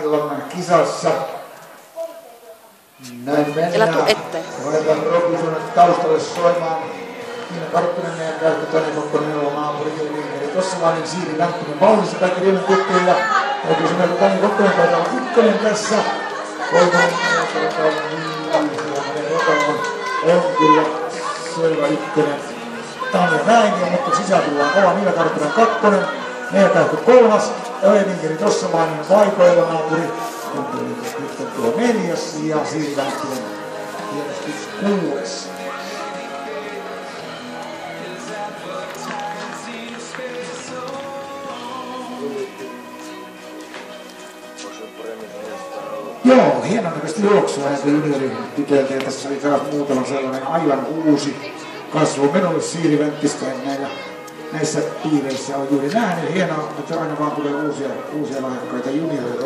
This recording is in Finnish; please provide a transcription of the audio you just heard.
illan kisassa. Näin mennään. Laitetaan Robinson taustalle soimaan. Tiina Karppinen meidän käyttö, Toni Kokkonen on naapuri. Eli tossa vaan niin Siiri Vänttinen vauhdissa kaikki riemen kuttuilla. Täytyy sanoa, että Toni Kokkonen taitaa olla ykkönen tässä. Kolmonen on kyllä selvä ykkönen. Tanja Mäinki, mutta sisään tullaan kova. Niina Karppinen kakkonen. Meidän käyttö kolmas. Öivinkeri tossa vaan niin vaikoilla naapuri. Nyt tuo neljäs ja Siiri Vänttinen tietysti kuudes. Joo, hienon näköistä juoksua näitä junioritytöiltä ja tässä oli taas muutama sellainen aivan uusi kasvu. Minulle Siiri Vänttistä näissä piireissä on juuri nähnyt. Hienoa, että aina vaan tulee uusia lahjakkaita junioreita.